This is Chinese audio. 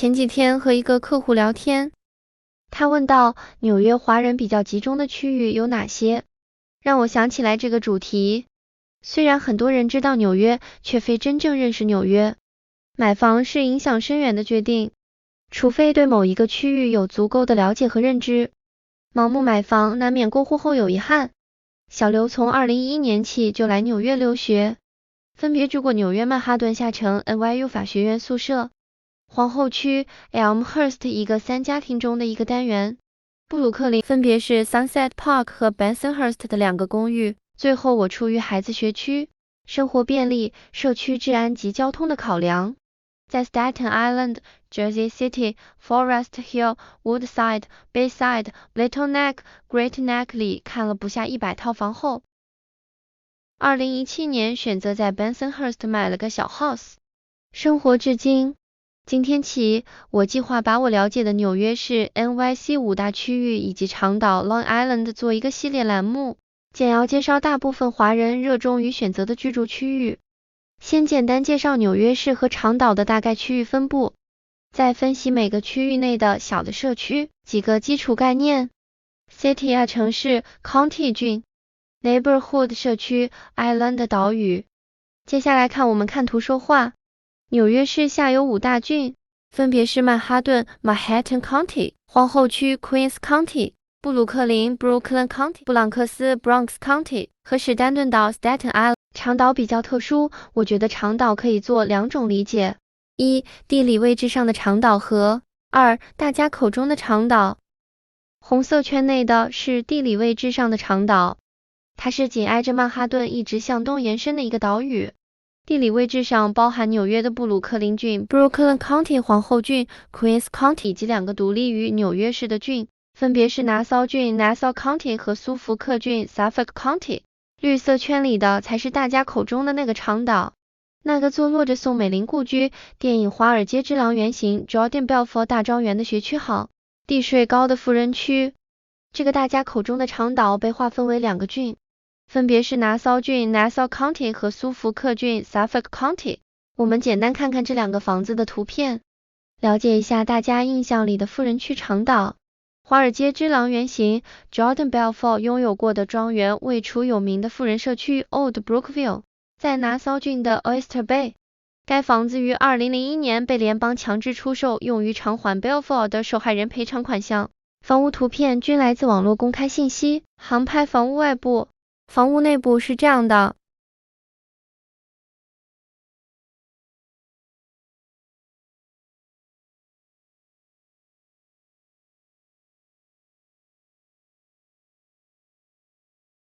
前几天和一个客户聊天，他问到纽约华人比较集中的区域有哪些，让我想起来这个主题。虽然很多人知道纽约，却非真正认识纽约。买房是影响深远的决定，除非对某一个区域有足够的了解和认知。盲目买房难免过户后有遗憾。小刘从2011年起就来纽约留学，分别住过纽约曼哈顿下城 NYU 法学院宿舍、皇后区 Elmhurst 一个3家庭中的一个单元，布鲁克林分别是 Sunset Park 和 Bensonhurst 的2个公寓。最后我出于孩子学区、生活便利、社区治安及交通的考量，在 Staten Island、Jersey City、Forest Hill、Woodside、Bayside、Little Neck、Great Neck 里看了不下100套房后，2017年选择在 Bensonhurst 买了个小 house， 生活至今。今天起，我计划把我了解的纽约市 NYC 5大区域以及长岛 Long Island 做一个系列栏目，简要介绍大部分华人热衷于选择的居住区域。先简单介绍纽约市和长岛的大概区域分布，再分析每个区域内的小的社区，几个基础概念。City 城市 County 郡 Neighborhood 社区 Island 岛屿。接下来看我们看图说话。纽约市下有5大郡，分别是曼哈顿 Manhattan County、皇后区 Queens County、布鲁克林 Brooklyn County、布朗克斯 Bronx County 和史丹顿岛 Staten Island。长岛比较特殊，我觉得长岛可以做2种理解：一、地理位置上的长岛和2、大家口中的长岛。红色圈内的是地理位置上的长岛，它是紧挨着曼哈顿一直向东延伸的一个岛屿。地理位置上包含纽约的布鲁克林郡 Brooklyn County、皇后郡 Queens County 以及2个独立于纽约市的郡，分别是拿骚郡 Nassau County 和苏福克郡 Suffolk County。绿色圈里的才是大家口中的那个长岛，那个坐落着宋美龄故居、电影《华尔街之狼》原型 Jordan Belfort 大庄园的学区好、地税高的富人区。这个大家口中的长岛被划分为2个郡，分别是拿骚郡 Nassau County 和苏福克郡 Suffolk County。我们简单看看这2个房子的图片，了解一下大家印象里的富人区长岛。华尔街之狼原型 Jordan Belfort 拥有过的庄园位处有名的富人社区 Old Brookville， 在拿骚郡的 Oyster Bay。该房子于2001年被联邦强制出售，用于偿还 Belfort 的受害人赔偿款项。房屋图片均来自网络公开信息。航拍房屋外部，房屋内部是这样的，